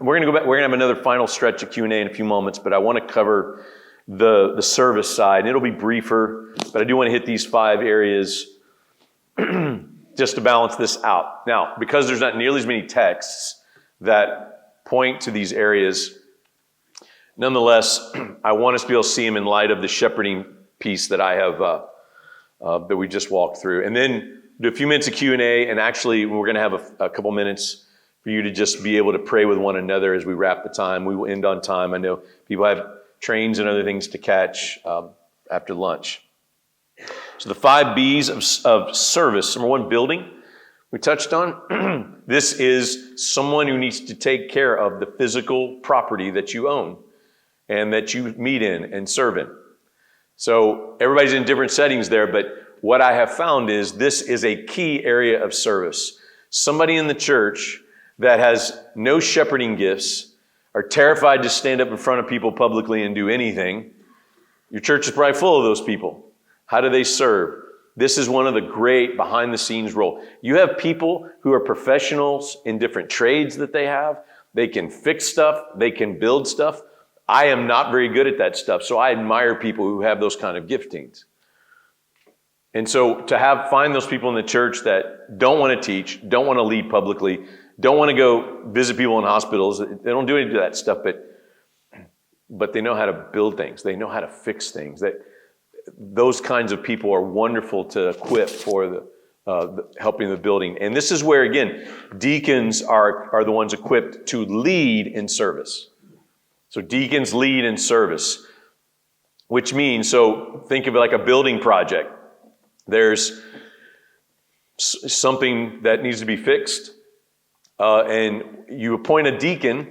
we're going to go back. We're going to have another final stretch of Q&A in a few moments, but I want to cover the service side. And it'll be briefer, but I do want to hit these 5 areas just to balance this out. Now, because there's not nearly as many texts that point to these areas, nonetheless, I want us to be able to see them in light of the shepherding piece that I have that we just walked through. And then do a few minutes of Q&A, and actually we're going to have a couple minutes for you to just be able to pray with one another as we wrap the time. We will end on time. I know people have trains and other things to catch after lunch. So the 5 B's of service. Number 1, building. We touched on. This is someone who needs to take care of the physical property that you own and that you meet in and serve in. So everybody's in different settings there, but what I have found is this is a key area of service. Somebody in the church that has no shepherding gifts, are terrified to stand up in front of people publicly and do anything, your church is probably full of those people. How do they serve? This is one of the great behind-the-scenes role. You have people who are professionals in different trades that they have. They can fix stuff. They can build stuff. I am not very good at that stuff, so I admire people who have those kind of giftings. And so to find those people in the church that don't want to teach, don't want to lead publicly, don't want to go visit people in hospitals. They don't do any of that stuff, but they know how to build things. They know how to fix things. Those kinds of people are wonderful to equip for the helping the building. And this is where, again, deacons are the ones equipped to lead in service. So deacons lead in service, which means, so think of it like a building project. There's something that needs to be fixed. And you appoint a deacon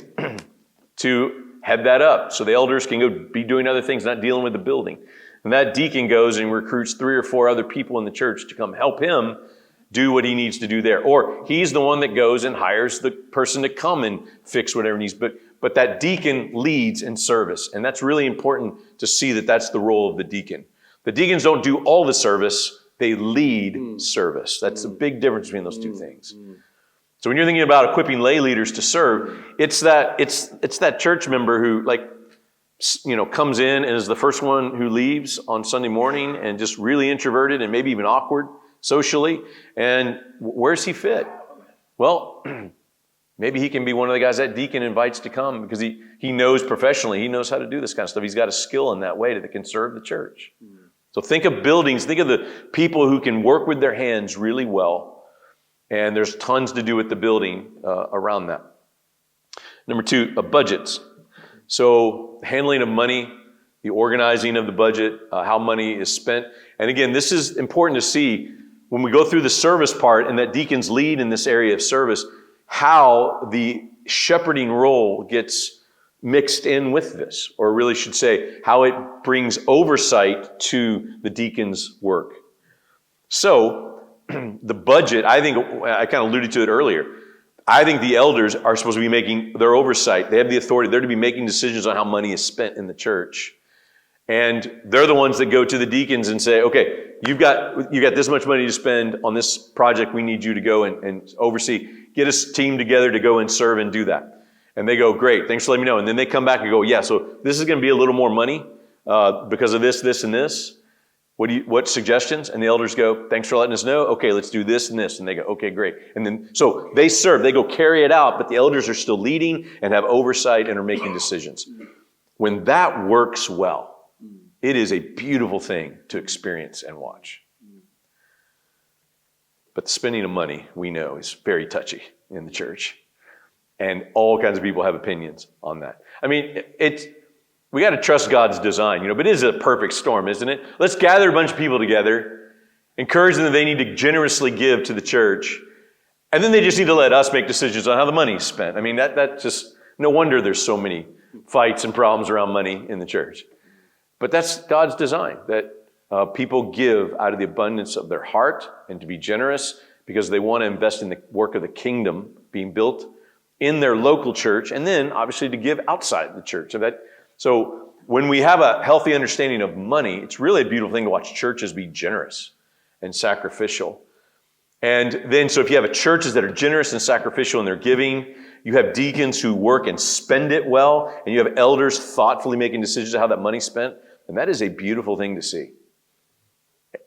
to head that up so the elders can go be doing other things, not dealing with the building. And that deacon goes and recruits 3 or 4 other people in the church to come help him do what he needs to do there. Or he's the one that goes and hires the person to come and fix whatever needs. But that deacon leads in service. And that's really important to see that that's the role of the deacon. The deacons don't do all the service. They lead service. That's a big difference between those 2 things. So when you're thinking about equipping lay leaders to serve, it's that church member who comes in and is the first one who leaves on Sunday morning and just really introverted and maybe even awkward socially. And where's he fit? Well, maybe he can be one of the guys that deacon invites to come because he knows professionally, he knows how to do this kind of stuff. He's got a skill in that way that can serve the church. So think of buildings, think of the people who can work with their hands really well. And there's tons to do with the building around that. Number 2, budgets. So handling of money, the organizing of the budget, how money is spent. And again, this is important to see when we go through the service part and that deacons lead in this area of service, how the shepherding role gets mixed in with this, or really should say how it brings oversight to the deacon's work. So the budget, I think, I kind of alluded to it earlier. I think the elders are supposed to be making their oversight. They have the authority. They're to be making decisions on how money is spent in the church. And they're the ones that go to the deacons and say, okay, you got this much money to spend on this project. We need you to go and oversee. Get a team together to go and serve and do that. And they go, great, thanks for letting me know. And then they come back and go, yeah, so this is going to be a little more money because of this, this, and this. What suggestions? And the elders go, thanks for letting us know. Okay, let's do this and this. And they go, okay, great. And then, so they serve, they go carry it out, but the elders are still leading and have oversight and are making decisions. When that works well, it is a beautiful thing to experience and watch. But the spending of money, we know, is very touchy in the church. And all kinds of people have opinions on that. I mean, we got to trust God's design, but it is a perfect storm, isn't it? Let's gather a bunch of people together, encourage them that they need to generously give to the church, and then they just need to let us make decisions on how the money's spent. I mean, that just, no wonder there's so many fights and problems around money in the church. But that's God's design, that people give out of the abundance of their heart and to be generous because they want to invest in the work of the kingdom being built in their local church, and then obviously to give outside the church. So when we have a healthy understanding of money, it's really a beautiful thing to watch churches be generous and sacrificial. And then, so if you have churches that are generous and sacrificial in their giving, you have deacons who work and spend it well, and you have elders thoughtfully making decisions on how that money's spent, and that is a beautiful thing to see.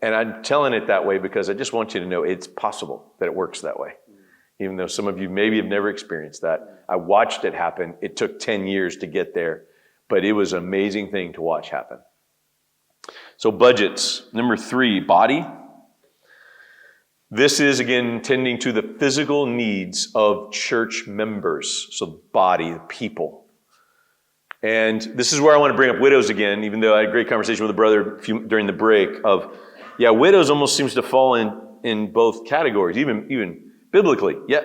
And I'm telling it that way because I just want you to know it's possible that it works that way. Even though some of you maybe have never experienced that. I watched it happen. It took 10 years to get there, but it was an amazing thing to watch happen. So budgets. Number 3, body. This is, again, tending to the physical needs of church members. So body, the people. And this is where I want to bring up widows again, even though I had a great conversation with a brother during the break of, widows almost seems to fall in both categories, even biblically. Yeah,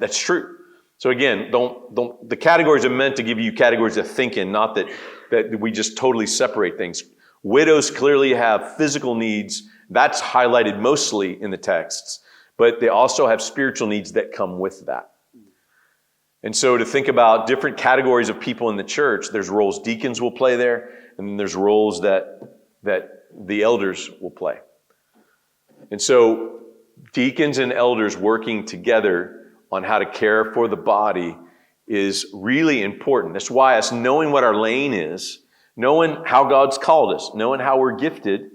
that's true. So again, the categories are meant to give you categories to think in, not that we just totally separate things. Widows clearly have physical needs. That's highlighted mostly in the texts, but they also have spiritual needs that come with that. And so to think about different categories of people in the church, there's roles deacons will play there, and then there's roles that the elders will play. And so deacons and elders working together on how to care for the body is really important. That's why us knowing what our lane is, knowing how God's called us, knowing how we're gifted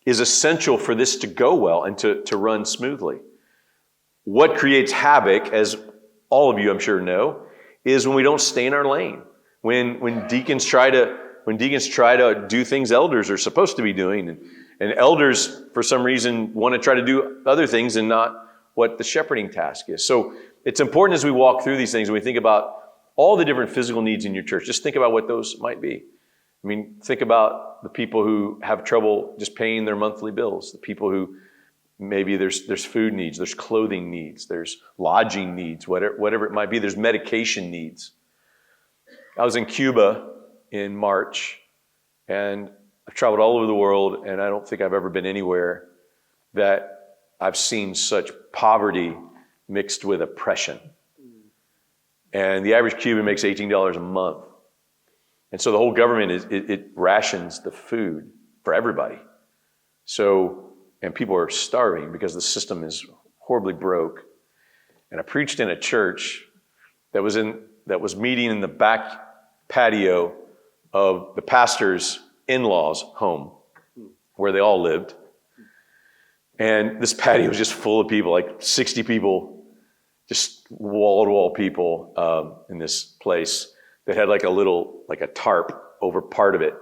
is essential for this to go well and to run smoothly. What creates havoc, as all of you I'm sure know, is when we don't stay in our lane. When deacons try to do things elders are supposed to be doing, and elders for some reason want to try to do other things and not what the shepherding task is. So it's important as we walk through these things and we think about all the different physical needs in your church. Just think about what those might be. I mean, think about the people who have trouble just paying their monthly bills, the people who maybe there's food needs, there's clothing needs, there's lodging needs, whatever it might be, there's medication needs. I was in Cuba in March, and I've traveled all over the world, and I don't think I've ever been anywhere that I've seen such poverty mixed with oppression. And the average Cuban makes $18 a month. And so the whole government, it rations the food for everybody. So, and people are starving because the system is horribly broke. And I preached in a church that was meeting in the back patio of the pastor's in-laws' home, where they all lived. And this patio was just full of people, like 60 people, just wall-to-wall people in this place that had like a tarp over part of it.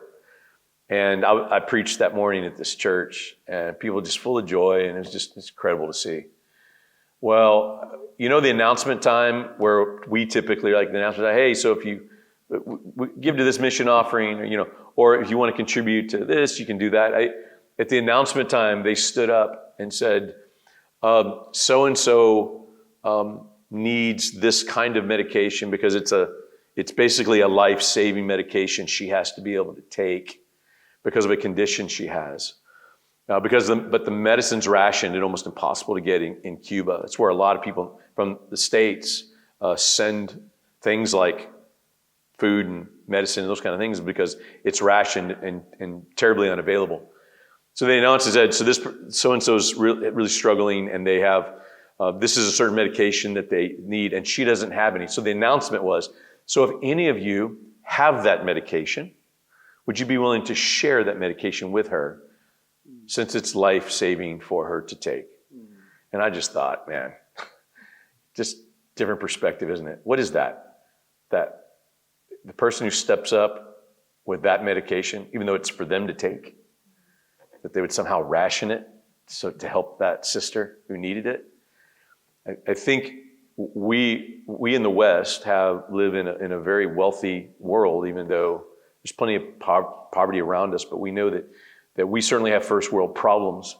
And I preached that morning at this church, and people just full of joy, and it's incredible to see. Well, you know the announcement time where we typically like the announcement, hey, so if you give to this mission offering, or if you want to contribute to this, you can do that. At the announcement time, they stood up and said, so-and-so needs this kind of medication because it's basically a life-saving medication she has to be able to take because of a condition she has. But the medicine's rationed and almost impossible to get in Cuba. It's where a lot of people from the States send things like food and medicine and those kind of things because it's rationed and terribly unavailable. So they announced and said, so this so-and-so's really struggling, and they have, this is a certain medication that they need, and she doesn't have any. So the announcement was, so if any of you have that medication, would you be willing to share that medication with her since it's life-saving for her to take? And I just thought, man, just different perspective, isn't it? What is that? That the person who steps up with that medication, even though it's for them to take, that they would somehow ration it so to help that sister who needed it. I think we in the West live in a very wealthy world, even though there's plenty of poverty around us, but we know that we certainly have first world problems.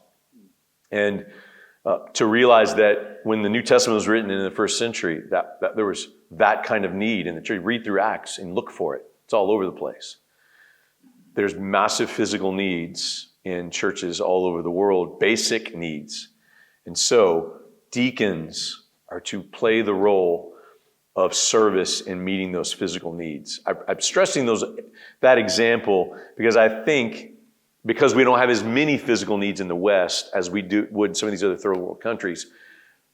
And to realize that when the New Testament was written in the first century, that there was that kind of need in the church. Read through Acts and look for it. It's all over the place. There's massive physical needs in churches all over the world, basic needs. And so deacons are to play the role of service in meeting those physical needs. I'm stressing that example because I think because we don't have as many physical needs in the West as we would in some of these other third world countries,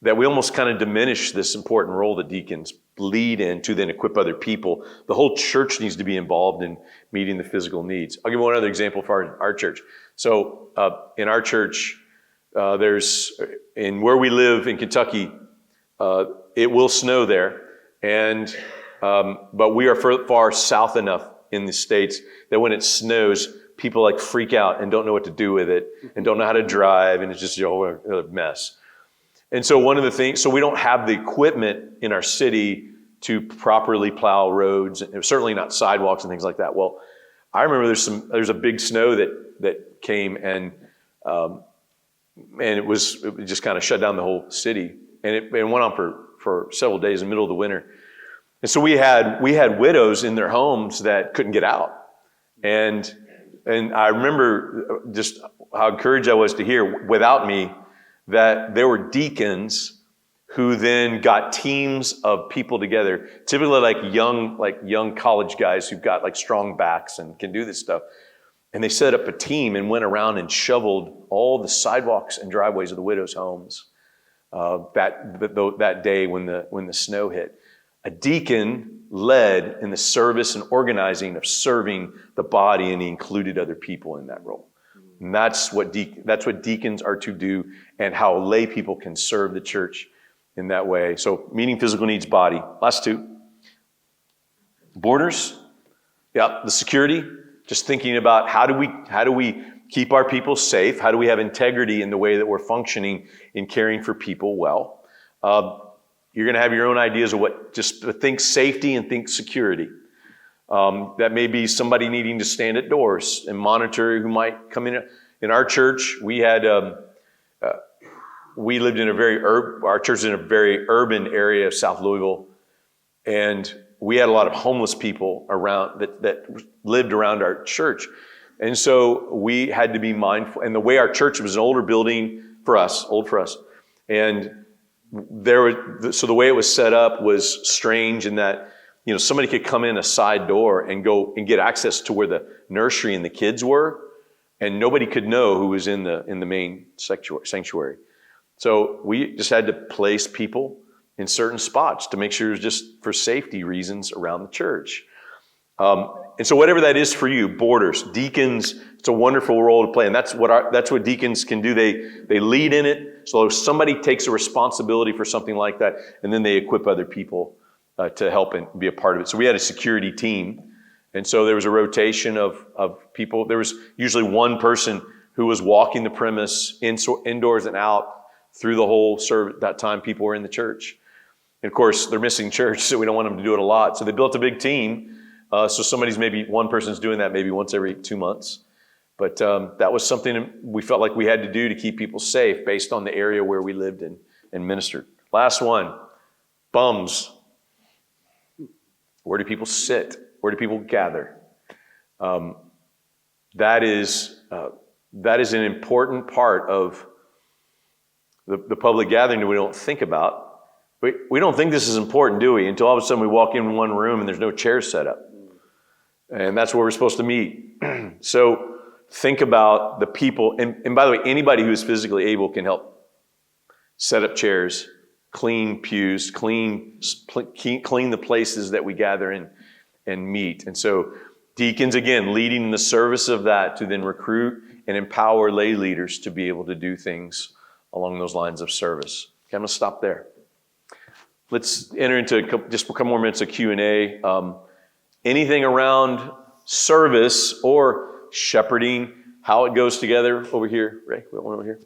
that we almost kind of diminish this important role that deacons lead in to then equip other people. The whole church needs to be involved in meeting the physical needs. I'll give one other example for our church. So in our church, there's, in where we live in Kentucky, it will snow there, and but we are far south enough in the States that when it snows, people like freak out and don't know what to do with it and don't know how to drive, and it's just a whole mess. And so one of the things, so we don't have the equipment in our city to properly plow roads, and certainly not sidewalks and things like that. Well, I remember there's a big snow that came, and it just kind of shut down the whole city, and it went on for several days in the middle of the winter. And so we had widows in their homes that couldn't get out, and I remember just how encouraged I was to hear, without me, that there were deacons who then got teams of people together, typically like young college guys who've got like strong backs and can do this stuff. And they set up a team and went around and shoveled all the sidewalks and driveways of the widows' homes that day when the snow hit. A deacon led in the service and organizing of serving the body, and he included other people in that role. And that's what deacons are to do, and how lay people can serve the church in that way. So meeting physical needs, body. Last two. Borders. Yeah, the security. Just thinking about how do we keep our people safe? How do we have integrity in the way that we're functioning in caring for people well? You're going to have your own ideas of what, just think safety and think security. That may be somebody needing to stand at doors and monitor who might come in. In our church, we lived in our church is in a very urban area of South Louisville, and we had a lot of homeless people around that lived around our church. And so we had to be mindful. And the way our church was an older building for us, and so the way it was set up was strange in that, somebody could come in a side door and go and get access to where the nursery and the kids were, and nobody could know who was in the main sanctuary. So we just had to place people in certain spots to make sure it was just for safety reasons around the church. And so whatever that is for you, borders, deacons, it's a wonderful role to play, and that's what deacons can do. They lead in it. So if somebody takes a responsibility for something like that, and then they equip other people to help and be a part of it. So we had a security team, and so there was a rotation of people. There was usually one person who was walking the premise indoors and out through the whole service. That time people were in the church. And of course, they're missing church, so we don't want them to do it a lot. So they built a big team. So one person's doing that maybe once every 2 months. But that was something we felt like we had to do to keep people safe based on the area where we lived and ministered. Last one, bums. Where do people sit? Where do people gather? That is an important part of the public gathering that we don't think about. We don't think this is important, do we? Until all of a sudden we walk in one room and there's no chairs set up. And that's where we're supposed to meet. So think about the people. And by the way, anybody who is physically able can help set up chairs, clean pews, clean the places that we gather in and meet. And so deacons, again, leading in the service of that to then recruit and empower lay leaders to be able to do things along those lines of service. Okay, I'm going to stop there. Let's enter into just a couple more minutes of Q&A. Anything around service or shepherding, how it goes together over here? Ray, we got one over here.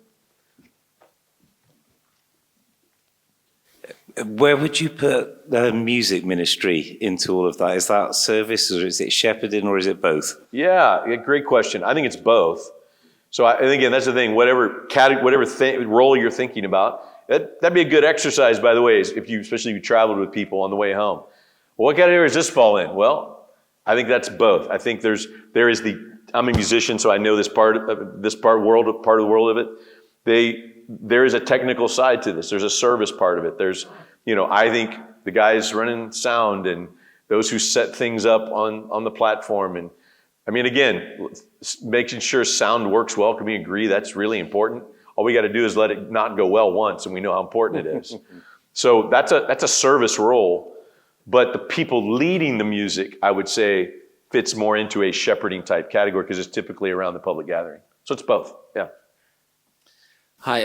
Where would you put the music ministry into all of that? Is that service, or is it shepherding, or is it both? Yeah, great question. I think it's both. So, and again, that's the thing. Whatever role you're thinking about, that'd be a good exercise, by the way, especially if you traveled with people on the way home. Well, what category does this fall in? Well, I think that's both. I think I'm a musician, so I know part of the world of it. There is a technical side to this. There's a service part of it. There's, I think the guys running sound and those who set things up on the platform. And I mean, again, making sure sound works well. Can we agree that's really important? All we got to do is let it not go well once, and we know how important it is. So that's a service role. But the people leading the music, I would say, fits more into a shepherding type category because it's typically around the public gathering. So it's both, yeah. Hi.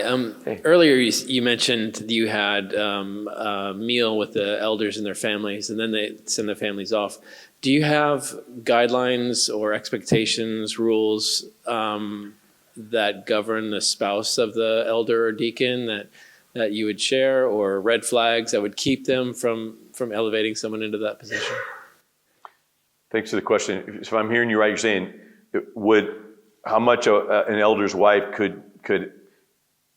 Hey. Earlier you mentioned you had a meal with the elders and their families, and then they send their families off. Do you have guidelines or expectations, rules that govern the spouse of the elder or deacon that you would share, or red flags that would keep them from elevating someone into that position? Thanks for the question. If I'm hearing you right, you're saying how much an elder's wife could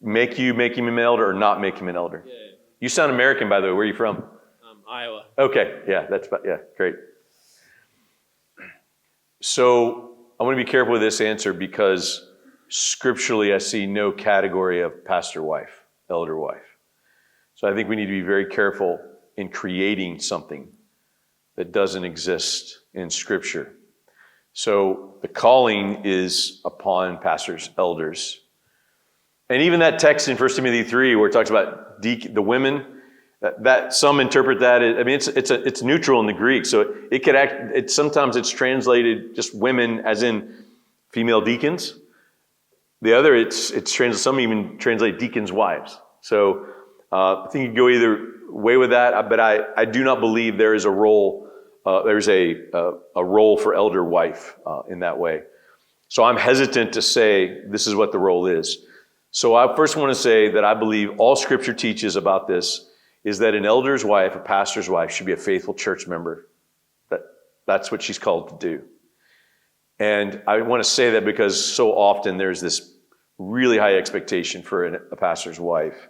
make him an elder or not make him an elder? Yeah. You sound American, by the way. Where are you from? Iowa. Okay, yeah, great. So I want to be careful with this answer because scripturally I see no category of pastor wife, elder wife. So I think we need to be very careful in creating something that doesn't exist in Scripture. So the calling is upon pastors, elders. And even that text in 1 Timothy 3 where it talks about the women, that some interpret that, it's neutral in the Greek. So it could sometimes it's translated just women as in female deacons. The other, it's translated, some even translate deacons' wives. So I think you can go either way with that, but I do not believe there is a role, there's a role for elder wife in that way. So I'm hesitant to say this is what the role is. So I first want to say that I believe all Scripture teaches about this is that an elder's wife, a pastor's wife, should be a faithful church member. That's what she's called to do. And I want to say that because so often there's this really high expectation for a pastor's wife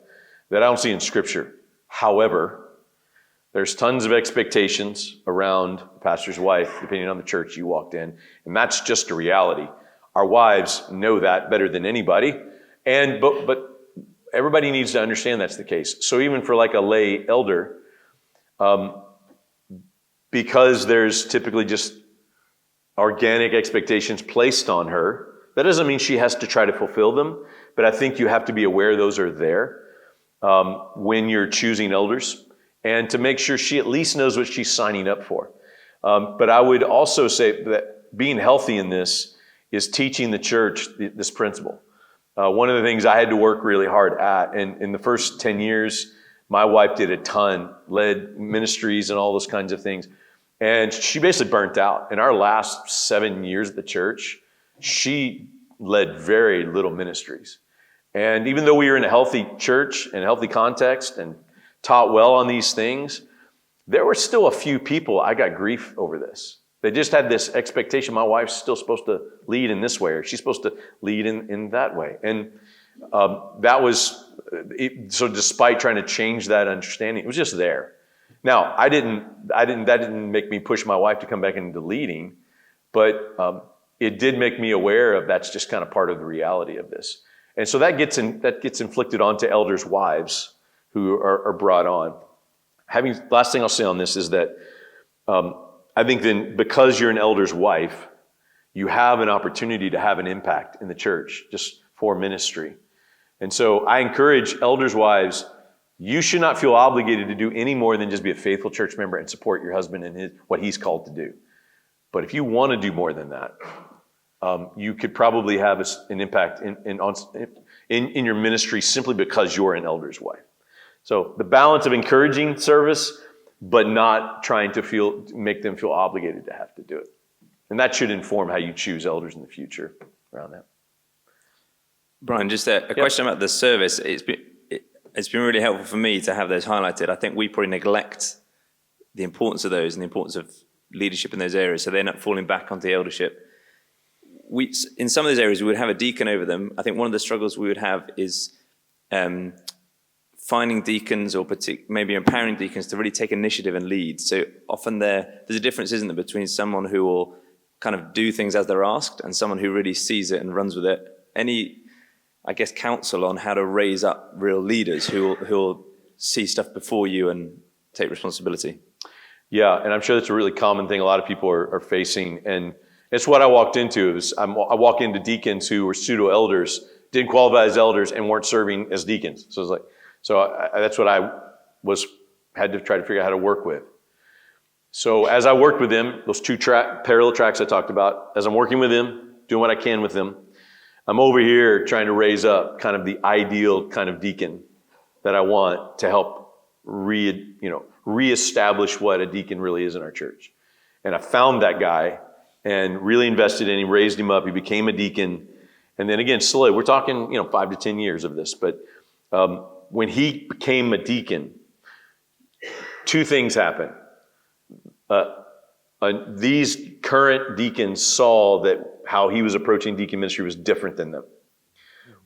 that I don't see in Scripture. However, there's tons of expectations around a pastor's wife, depending on the church you walked in, and that's just a reality. Our wives know that better than anybody, but everybody needs to understand that's the case. So even for like a lay elder, because there's typically just organic expectations placed on her, that doesn't mean she has to try to fulfill them, but I think you have to be aware those are there when you're choosing elders, and to make sure she at least knows what she's signing up for. But I would also say that being healthy in this is teaching the church this principle. One of the things I had to work really hard at, and in the first 10 years, my wife did a ton, led ministries and all those kinds of things. And she basically burnt out. In our last 7 years at the church, she led very little ministries. And even though we were in a healthy church and a healthy context and taught well on these things, there were still a few people I got grief over this. They just had this expectation, my wife's still supposed to lead in this way, or she's supposed to lead in that way. And that was, so despite trying to change that understanding, it was just there. Now, that didn't make me push my wife to come back into leading, but it did make me aware of that's just kind of part of the reality of this. And so that gets inflicted onto elders' wives who are brought on. Last thing I'll say on this is that I think then because you're an elder's wife, you have an opportunity to have an impact in the church just for ministry. And so I encourage elders' wives, you should not feel obligated to do any more than just be a faithful church member and support your husband in what he's called to do. But if you want to do more than that, you could probably have an impact in your ministry simply because you're an elder's wife. So the balance of encouraging service, but not trying to make them feel obligated to have to do it. And that should inform how you choose elders in the future around that. Brian, just a question about the service. It's been really helpful for me to have those highlighted. I think we probably neglect the importance of those and the importance of leadership in those areas, so they end up falling back onto the eldership. In some of those areas, we would have a deacon over them. I think one of the struggles we would have is finding deacons or maybe empowering deacons to really take initiative and lead. So often there's a difference, isn't there, between someone who will kind of do things as they're asked and someone who really sees it and runs with it. Any, I guess, counsel on how to raise up real leaders who will see stuff before you and take responsibility? Yeah, and I'm sure that's a really common thing a lot of people are facing. And it's what I walked into. I walk into deacons who were pseudo-elders didn't qualify as elders and weren't serving as deacons. So it's like, that's what I had to try to figure out how to work with. So as I worked with them, those two parallel tracks I talked about, as I'm working with them, doing what I can with them, I'm over here trying to raise up kind of the ideal kind of deacon that I want to help reestablish what a deacon really is in our church. And I found that guy and really invested in him, raised him up. He became a deacon. And then again, slowly, we're talking, 5 to 10 years of this. But when he became a deacon, two things happened. These current deacons saw that how he was approaching deacon ministry was different than them.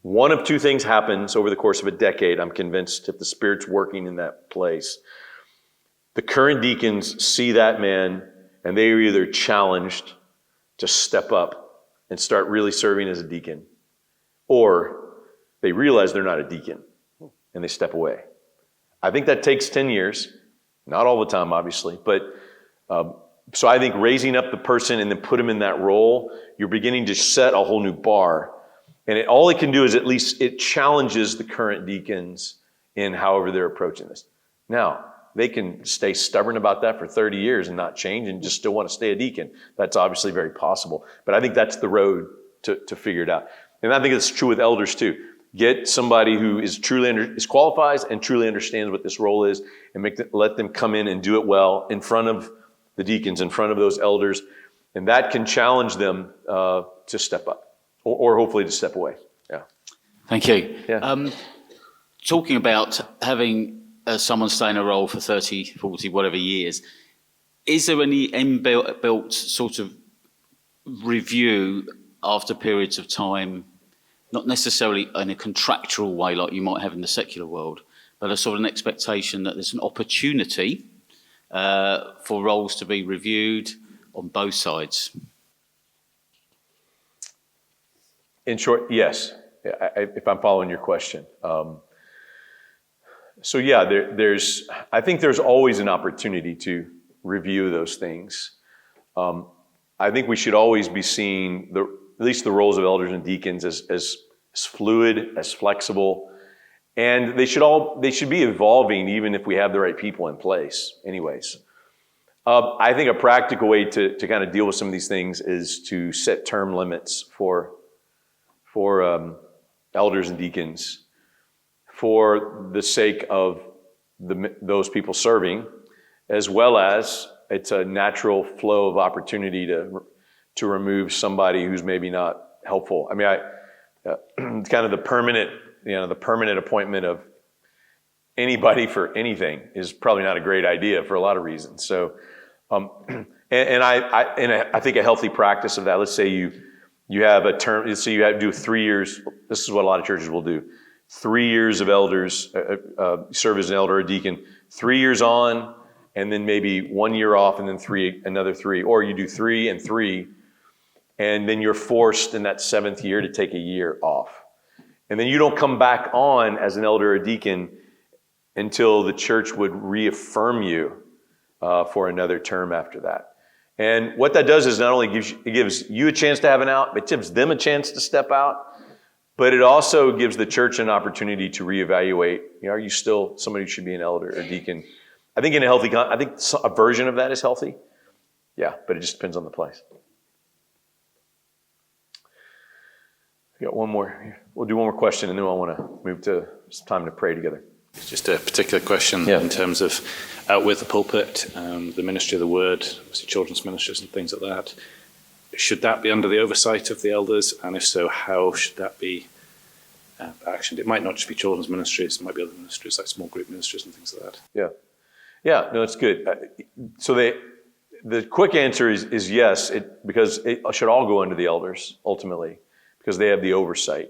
One of two things happens over the course of a decade, I'm convinced, if the Spirit's working in that place. The current deacons see that man, and they are either challenged to step up and start really serving as a deacon, or they realize they're not a deacon, and they step away. I think that takes 10 years. Not all the time, obviously, but so I think raising up the person and then put him in that role, you're beginning to set a whole new bar. And all it can do is at least it challenges the current deacons in however they're approaching this. Now, they can stay stubborn about that for 30 years and not change and just still want to stay a deacon. That's obviously very possible. But I think that's the road to figure it out. And I think it's true with elders too. Get somebody who is qualifies and truly understands what this role is, and let them come in and do it well in front of the deacons, in front of those elders, and that can challenge them to step up, or hopefully to step away. Yeah. Thank you. Yeah. Talking about having someone stay in a role for 30, 40, whatever years, is there any inbuilt sort of review after periods of time? Not necessarily in a contractual way like you might have in the secular world, but a sort of an expectation that there's an opportunity for roles to be reviewed on both sides. In short, yes, if I'm following your question. So yeah, I think there's always an opportunity to review those things. I think we should always be seeing at least the roles of elders and deacons as fluid, as flexible, and they should be evolving even if we have the right people in place anyways. I think a practical way to kind of deal with some of these things is to set term limits for elders and deacons for the sake of those people serving, as well as it's a natural flow of opportunity to remove somebody who's maybe not helpful. I mean, kind of the permanent appointment of anybody for anything is probably not a great idea for a lot of reasons. So, I think a healthy practice of that. Let's say you have a term. Let's say you have to do 3 years. This is what a lot of churches will do: 3 years of elders serve as an elder or deacon, 3 years on, and then maybe 1 year off, and then another 3, or you do 3 and 3. And then you're forced in that 7th year to take a year off. And then you don't come back on as an elder or deacon until the church would reaffirm you for another term after that. And what that does is not only gives you a chance to have an out, it gives them a chance to step out, but it also gives the church an opportunity to reevaluate. Are you still somebody who should be an elder or deacon? I think a version of that is healthy. Yeah, but it just depends on the place. We got one more. We'll do one more question, and then I want to move to some time to pray together. It's just a particular question in terms of out with the pulpit, the ministry of the word, obviously children's ministers and things like that. Should that be under the oversight of the elders? And if so, how should that be actioned? It might not just be children's ministries. It might be other ministries like small group ministries and things like that. Yeah, no, it's good. So the quick answer is yes, because it should all go under the elders ultimately, because they have the oversight.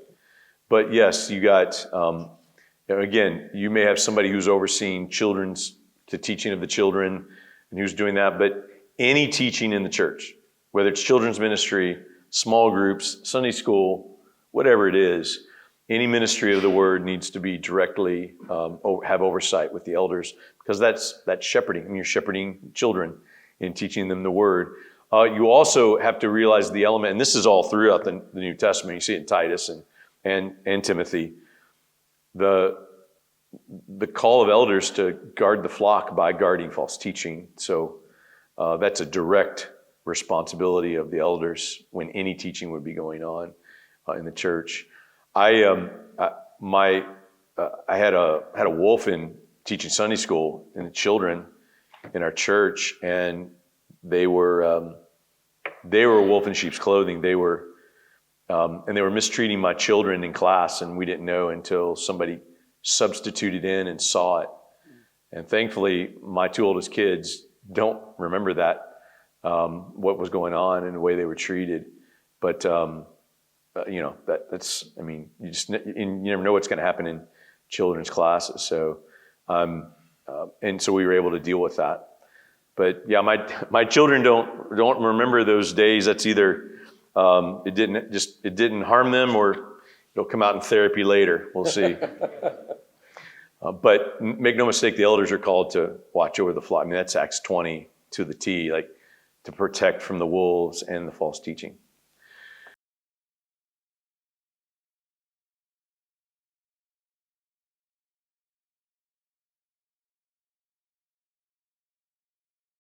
But yes, you got, again, you may have somebody who's overseeing the teaching of the children and who's doing that, but any teaching in the church, whether it's children's ministry, small groups, Sunday school, whatever it is, any ministry of the word needs to be directly, have oversight with the elders, because that's shepherding, and you're shepherding children and teaching them the word. You also have to realize the element, and this is all throughout the New Testament. You see it in Titus and and Timothy, the call of elders to guard the flock by guarding false teaching. So that's a direct responsibility of the elders when any teaching would be going on in the church. I had a wolf in teaching Sunday school in the children in our church, and they were a wolf in sheep's clothing. They were mistreating my children in class, and we didn't know until somebody substituted in and saw it. And thankfully, my two oldest kids don't remember that, what was going on and the way they were treated. But that's I mean, you never know what's going to happen in children's classes. So, and so we were able to deal with that. But yeah, my children don't remember those days. That's either it didn't harm them, or it'll come out in therapy later. We'll see. But make no mistake, the elders are called to watch over the flock. I mean, that's Acts 20 to the T, like to protect from the wolves and the false teaching.